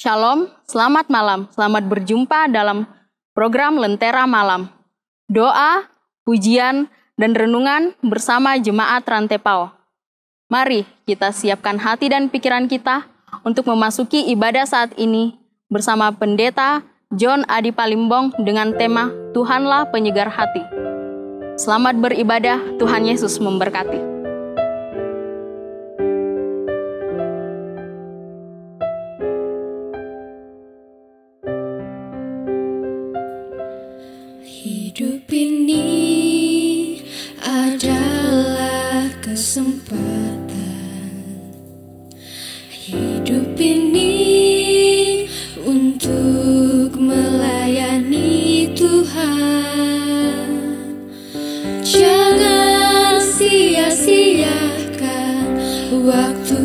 Shalom, selamat malam. Selamat berjumpa dalam program Lentera Malam. Doa, pujian, dan renungan bersama Jemaat Rantepao. Mari kita siapkan hati dan pikiran kita untuk memasuki ibadah saat ini bersama Pendeta John Adi Palimbong dengan tema Tuhanlah Penyegar Hati. Selamat beribadah, Tuhan Yesus memberkati. Hidup ini adalah kesempatan. Hidup ini untuk melayani Tuhan. Jangan sia-siakan waktu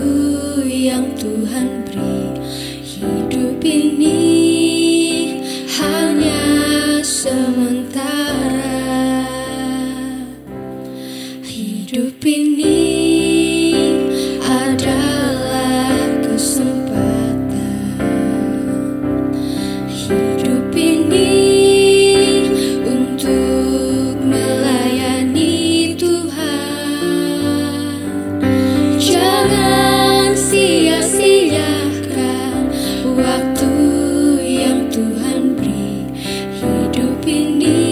yang Tuhan beri. Hidup ini hanya sementara. Hidup ini adalah kesempatan. Hidup ini untuk melayani Tuhan. Jangan sia-siakan waktu yang Tuhan beri. Hidup ini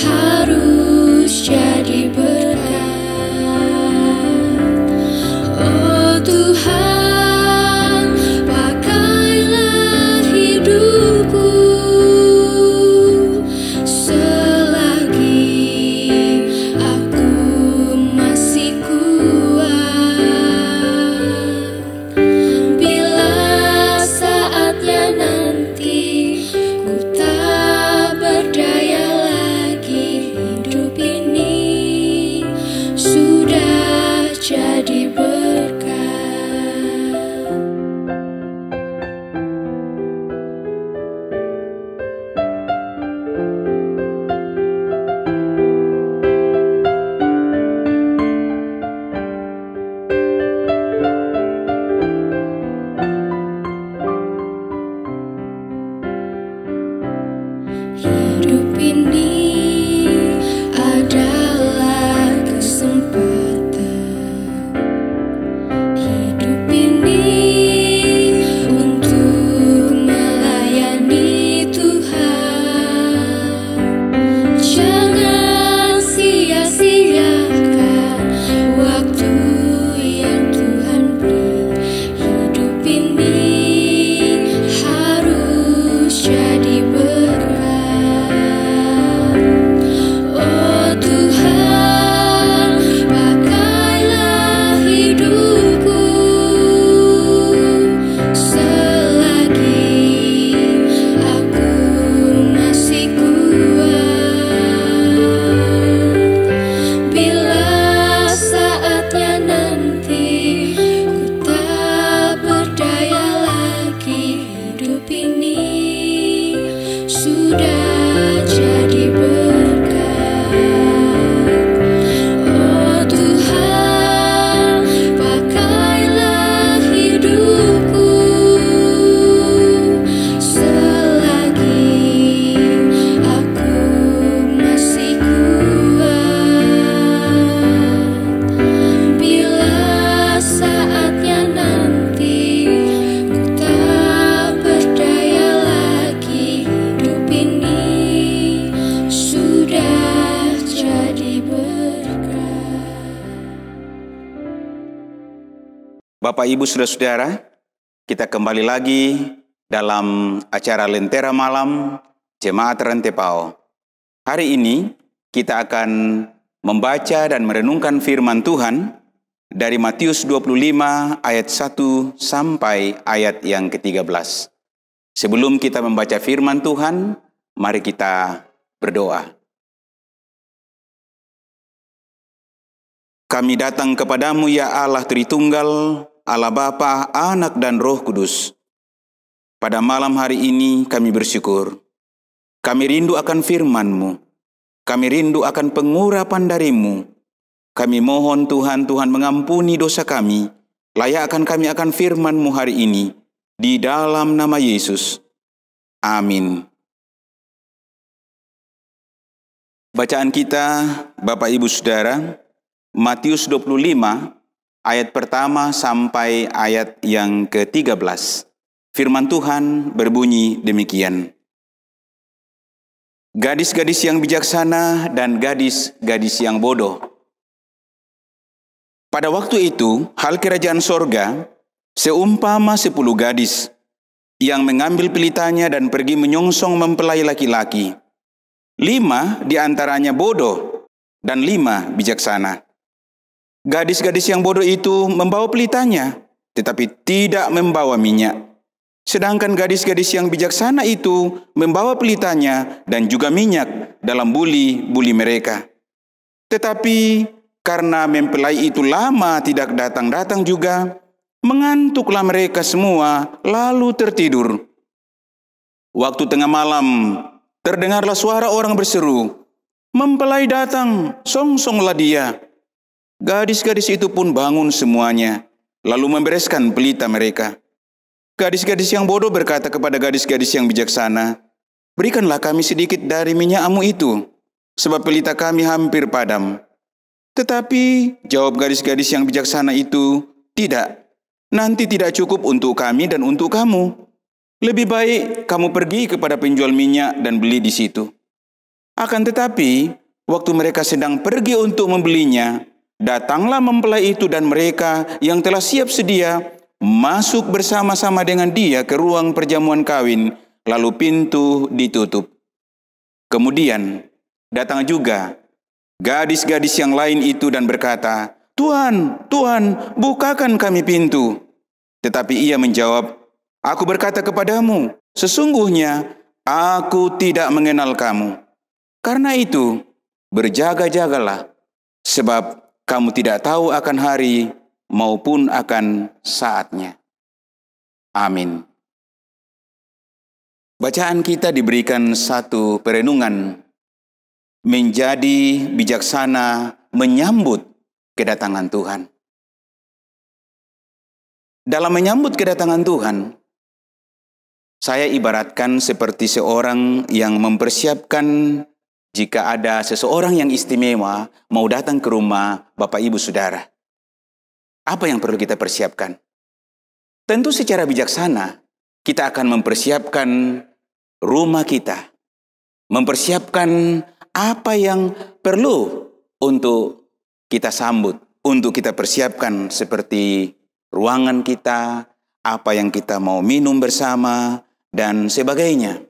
harus jadi berkat. Oh Tuhan, pakailah hidupku selagi aku masih kuat. Bila saatnya nanti ku tak berdaya lagi, hidup ini sudah jadi berkat. Hidup ini adalah kesempatan. Hidup ini untuk melayani Tuhan. Jangan sia-siakan waktu yang Tuhan beri. Hidup ini harus jadi berkat. Oh Tuhan, pakailah hidupku selagi aku masih kuat. Bila saatnya nanti ku tak berdaya lagi, hidup ini sudah jadi berkat. Oh Tuhan, pakailah hidupku selagi aku masih kuat. Bila saatnya nanti ku tak berdaya lagi, hidup ini sudah jadi berkat. Bapak, Ibu, Saudara-saudara, kita kembali lagi dalam acara Lentera Malam Jemaat Rantepao. Hari ini kita akan membaca dan merenungkan firman Tuhan dari Matius 25 ayat 1 sampai ayat yang ke-13. Sebelum kita membaca firman Tuhan, mari kita berdoa. Kami datang kepadamu ya Allah Tritunggal, Allah Bapa, Anak dan Roh Kudus. Pada malam hari ini kami bersyukur. Kami rindu akan firman-Mu. Kami rindu akan pengurapan dari-Mu. Kami mohon Tuhan mengampuni dosa kami. Layakkan kami akan firman-Mu hari ini. di dalam nama Yesus. Amin. Bacaan kita, Bapak Ibu Saudara, Matius 25, ayat pertama sampai ayat yang ke-13. Firman Tuhan berbunyi demikian. Gadis-gadis yang bijaksana dan gadis-gadis yang bodoh. Pada waktu itu, hal kerajaan sorga seumpama 10 gadis yang mengambil pelitanya dan pergi menyongsong mempelai laki-laki. 5 di antaranya bodoh dan 5 bijaksana. Gadis-gadis yang bodoh itu membawa pelitanya, tetapi tidak membawa minyak. Sedangkan gadis-gadis yang bijaksana itu membawa pelitanya dan juga minyak dalam buli-buli mereka. Tetapi karena mempelai itu lama tidak datang-datang juga, mengantuklah mereka semua lalu tertidur. Waktu tengah malam, terdengarlah suara orang berseru, "Mempelai datang, songsonglah dia." Gadis-gadis itu pun bangun semuanya, lalu membereskan pelita mereka. Gadis-gadis yang bodoh berkata kepada gadis-gadis yang bijaksana, "Berikanlah kami sedikit dari minyakmu itu, sebab pelita kami hampir padam." Tetapi jawab gadis-gadis yang bijaksana itu, "Tidak, nanti tidak cukup untuk kami dan untuk kamu. Lebih baik kamu pergi kepada penjual minyak dan beli di situ." Akan tetapi, waktu mereka sedang pergi untuk membelinya, datanglah mempelai itu dan mereka yang telah siap sedia masuk bersama-sama dengan dia ke ruang perjamuan kawin, lalu pintu ditutup. Kemudian datang juga gadis-gadis yang lain itu dan berkata, "Tuhan, Tuhan, bukakan kami pintu." Tetapi ia menjawab, "Aku berkata kepadamu, sesungguhnya aku tidak mengenal kamu. Karena itu, berjaga-jagalah, sebab kamu tidak tahu akan hari maupun akan saatnya." Amin. Bacaan kita diberikan satu perenungan, menjadi bijaksana menyambut kedatangan Tuhan. Dalam menyambut kedatangan Tuhan, saya ibaratkan seperti seorang yang mempersiapkan jika ada seseorang yang istimewa mau datang ke rumah Bapak Ibu Saudara. Apa yang perlu kita persiapkan? Tentu secara bijaksana, kita akan mempersiapkan rumah kita. Mempersiapkan apa yang perlu untuk kita sambut, untuk kita persiapkan seperti ruangan kita, apa yang kita mau minum bersama, dan sebagainya.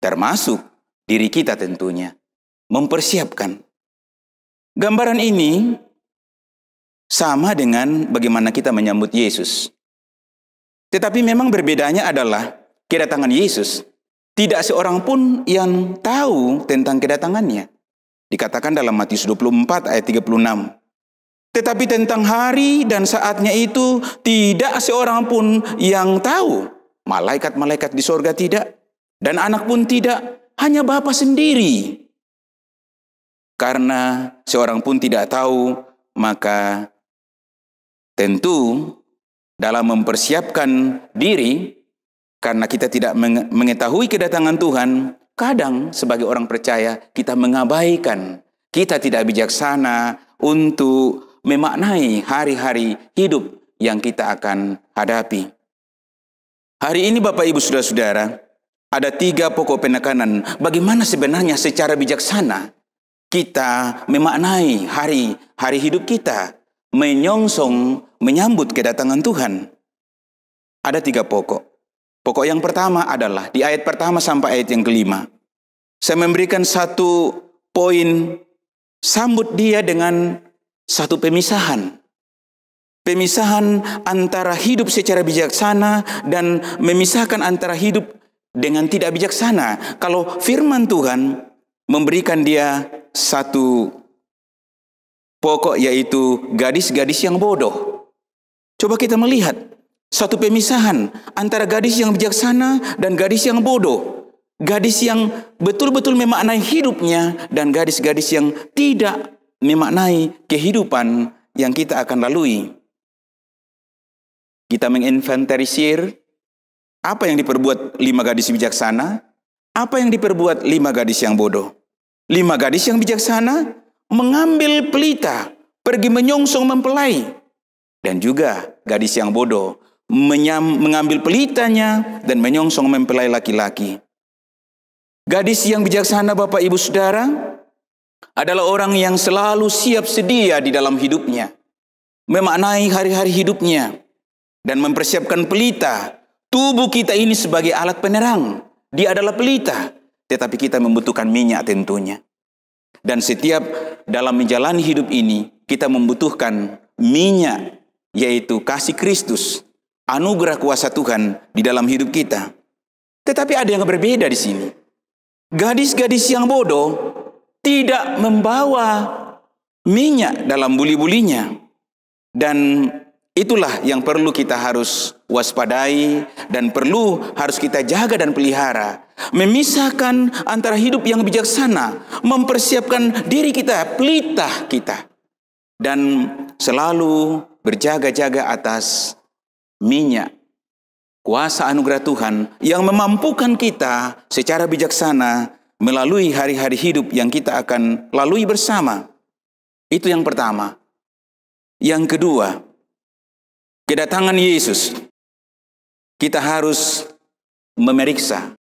Termasuk diri kita tentunya. Mempersiapkan. Gambaran ini sama dengan bagaimana kita menyambut Yesus. Tetapi memang berbedanya adalah kedatangan Yesus. Tidak seorang pun yang tahu tentang kedatangannya. Dikatakan dalam Matius 24 ayat 36. Tetapi tentang hari dan saatnya itu tidak seorang pun yang tahu. Malaikat-malaikat di sorga tidak. Dan anak pun tidak. Hanya Bapa sendiri. Karena seorang pun tidak tahu, maka tentu dalam mempersiapkan diri, karena kita tidak mengetahui kedatangan Tuhan, kadang sebagai orang percaya kita mengabaikan. Kita tidak bijaksana untuk memaknai hari-hari hidup yang kita akan hadapi. Hari ini Bapak Ibu Saudara-saudara, ada 3 pokok penekanan bagaimana sebenarnya secara bijaksana kita memaknai hari hidup kita, menyongsong, menyambut kedatangan Tuhan. Ada 3 pokok. Pokok yang pertama adalah di ayat pertama sampai ayat yang kelima. Saya memberikan 1 poin, sambut dia dengan 1 pemisahan. Pemisahan antara hidup secara bijaksana dan memisahkan antara hidup dengan tidak bijaksana. Kalau firman Tuhan memberikan dia 1 pokok, yaitu gadis-gadis yang bodoh. Coba kita melihat 1 pemisahan antara gadis yang bijaksana dan gadis yang bodoh. Gadis yang betul-betul memaknai hidupnya dan gadis-gadis yang tidak memaknai kehidupan yang kita akan lalui. Kita menginventarisir Apa yang diperbuat 5 gadis bijaksana? Apa yang diperbuat 5 gadis yang bodoh? 5 gadis yang bijaksana mengambil pelita, pergi menyongsong mempelai. Dan juga gadis yang bodoh mengambil pelitanya dan menyongsong mempelai laki-laki. Gadis yang bijaksana, Bapak Ibu Saudara, adalah orang yang selalu siap sedia di dalam hidupnya, memaknai hari-hari hidupnya, dan mempersiapkan pelita. Tubuh kita ini sebagai alat penerang. Dia adalah pelita, tetapi kita membutuhkan minyak tentunya. Dan setiap dalam menjalani hidup ini, kita membutuhkan minyak, yaitu kasih Kristus, anugerah kuasa Tuhan di dalam hidup kita. Tetapi ada yang berbeda di sini. Gadis-gadis yang bodoh tidak membawa minyak dalam buli-bulinya. Dan itulah yang perlu kita harus waspadai dan harus kita jaga dan pelihara. Memisahkan antara hidup yang bijaksana, mempersiapkan diri kita, pelita kita. Dan selalu berjaga-jaga atas minyak, kuasa anugerah Tuhan yang memampukan kita secara bijaksana melalui hari-hari hidup yang kita akan lalui bersama. Itu yang pertama. Yang kedua, kedatangan Yesus. Kita harus memeriksa.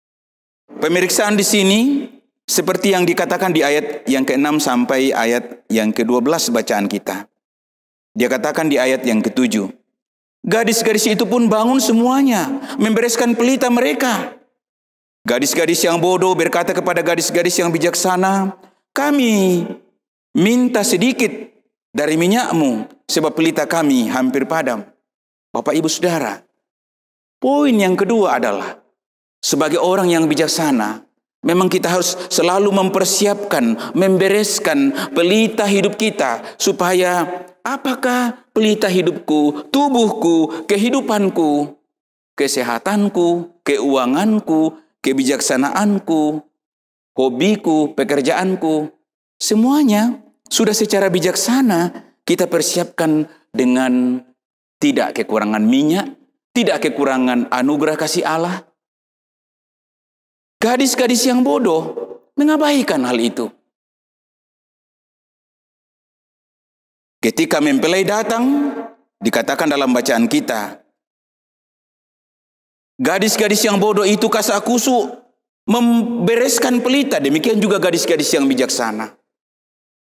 Pemeriksaan di sini seperti yang dikatakan di ayat yang ke-6 sampai ayat yang ke-12 bacaan kita. Dia katakan di ayat yang ke-7. Gadis-gadis itu pun bangun semuanya, membereskan pelita mereka. Gadis-gadis yang bodoh berkata kepada gadis-gadis yang bijaksana, kami minta sedikit dari minyakmu, sebab pelita kami hampir padam. Bapak Ibu Saudara, poin yang kedua adalah, sebagai orang yang bijaksana, memang kita harus selalu mempersiapkan, membereskan pelita hidup kita, supaya apakah pelita hidupku, tubuhku, kehidupanku, kesehatanku, keuanganku, kebijaksanaanku, hobiku, pekerjaanku, semuanya sudah secara bijaksana kita persiapkan dengan tidak kekurangan minyak, tidak kekurangan anugerah kasih Allah. Gadis-gadis yang bodoh mengabaikan hal itu. Ketika mempelai datang, dikatakan dalam bacaan kita, gadis-gadis yang bodoh itu kasakusu membereskan pelita, demikian juga gadis-gadis yang bijaksana.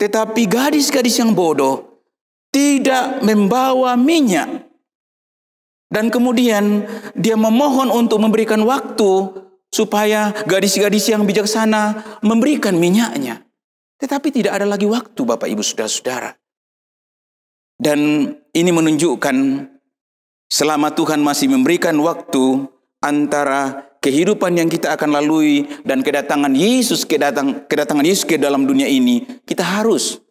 Tetapi gadis-gadis yang bodoh tidak membawa minyak. Dan kemudian dia memohon untuk memberikan waktu supaya gadis-gadis yang bijaksana memberikan minyaknya. Tetapi tidak ada lagi waktu, Bapak Ibu Saudara-saudara. Dan ini menunjukkan selama Tuhan masih memberikan waktu antara kehidupan yang kita akan lalui dan kedatangan Yesus ke dalam dunia ini, kita harus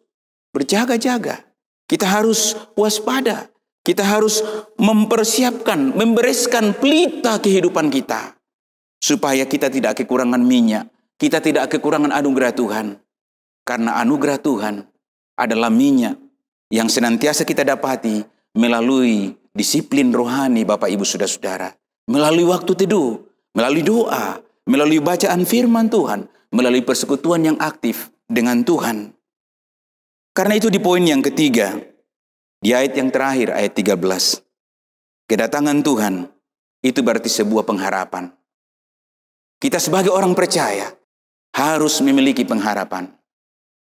berjaga-jaga. Kita harus waspada. Kita harus mempersiapkan, membereskan pelita kehidupan kita. Supaya kita tidak kekurangan minyak. Kita tidak kekurangan anugerah Tuhan. Karena anugerah Tuhan adalah minyak yang senantiasa kita dapati melalui disiplin rohani, Bapak Ibu Saudara-saudara. Melalui waktu teduh, melalui doa, melalui bacaan firman Tuhan, melalui persekutuan yang aktif dengan Tuhan. Karena itu di poin yang ketiga, di ayat yang terakhir, ayat 13. Kedatangan Tuhan, itu berarti sebuah pengharapan. Kita sebagai orang percaya, harus memiliki pengharapan.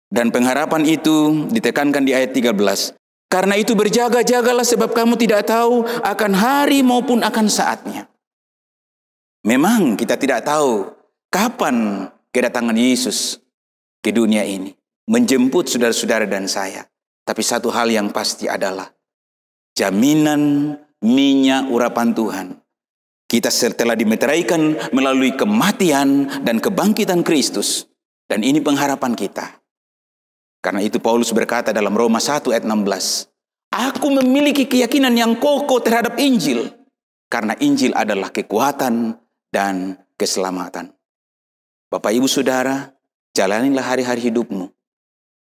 Dan pengharapan itu ditekankan di ayat 13. Karena itu berjaga-jagalah sebab kamu tidak tahu akan hari maupun akan saatnya. Memang kita tidak tahu kapan kedatangan Yesus ke dunia ini. Menjemput saudara-saudara dan saya. Tapi satu hal yang pasti adalah jaminan minyak urapan Tuhan. Kita setelah dimeteraikan melalui kematian dan kebangkitan Kristus. Dan ini pengharapan kita. Karena itu Paulus berkata dalam Roma 1 ayat 16. Aku memiliki keyakinan yang kokoh terhadap Injil. Karena Injil adalah kekuatan dan keselamatan. Bapak Ibu Saudara, jalanilah hari-hari hidupmu.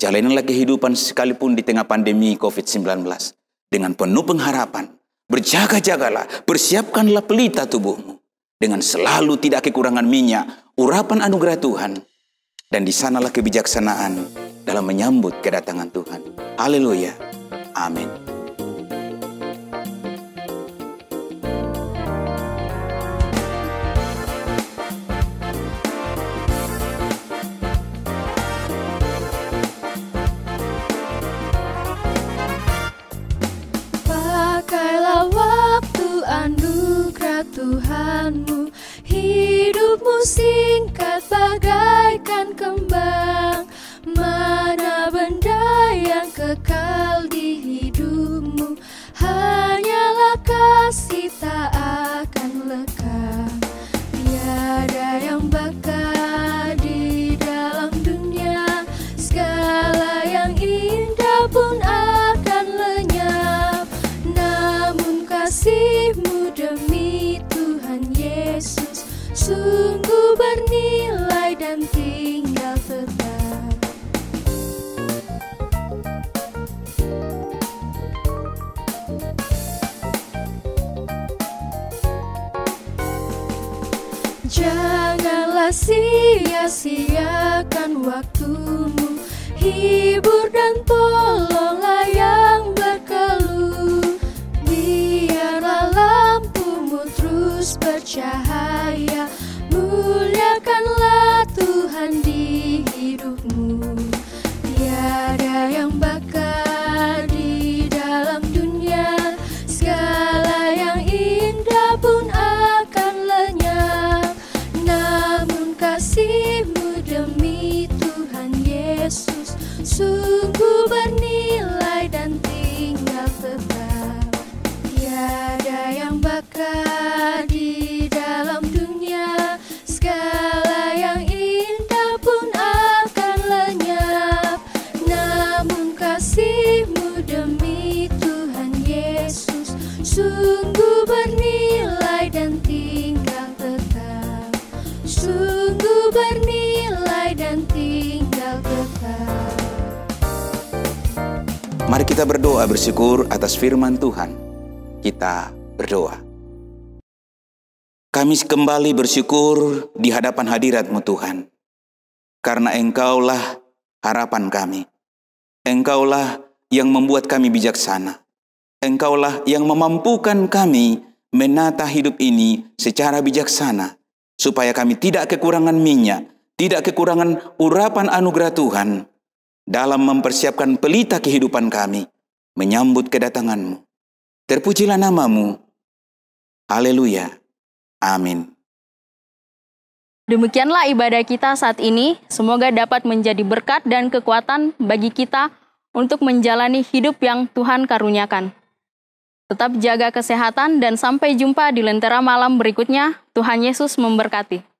Jalanilah kehidupan sekalipun di tengah pandemi COVID-19. Dengan penuh pengharapan. Berjaga-jagalah, persiapkanlah pelita tubuhmu. dengan selalu tidak kekurangan minyak, urapan anugerah Tuhan. Dan di sanalah kebijaksanaan dalam menyambut kedatangan Tuhan. Haleluya. Amin. Pakailah waktu anugerah Tuhanmu, hidupmu singkat bagaikan kembang. Mana benda yang kekal di hidupmu, hanyalah kasih tak akan lekang. Tiada yang bakal di dalam dunia, segala yang indah pun akan lenyap. Namun kasih-Mu demi Tuhan Yesus sungguh bernilai dan tinggal tetap. Janganlah sia-siakan waktumu, hibur dan tolonglah yang berkeluh. Biarlah lampumu terus bercahaya, muliakanlah Tuhan di hidupmu. Tiada yang bakal di dalam dunia, segala yang indah pun akan lenyap. Namun kasih-Mu demi Tuhan Yesus sungguh bernilai dan tinggal tetap. Tiada yang bakal di dalam dunia, segala yang indah pun akan lenyap. Namun kasih-Mu demi Tuhan Yesus sungguh bernilai dan tinggal tetap. Sungguh bernilai dan tinggal tetap. Mari kita berdoa bersyukur atas firman Tuhan. Kita berdoa. Kami kembali bersyukur di hadapan hadirat-Mu Tuhan. Karena Engkaulah harapan kami. Engkaulah yang membuat kami bijaksana. Engkaulah yang memampukan kami menata hidup ini secara bijaksana. Supaya kami tidak kekurangan minyak, tidak kekurangan urapan anugerah Tuhan dalam mempersiapkan pelita kehidupan kami, menyambut kedatangan-Mu. Terpujilah nama-Mu. Haleluya. Amin. Demikianlah ibadah kita saat ini. Semoga dapat menjadi berkat dan kekuatan bagi kita untuk menjalani hidup yang Tuhan karuniakan. Tetap jaga kesehatan dan sampai jumpa di Lentera Malam berikutnya. Tuhan Yesus memberkati.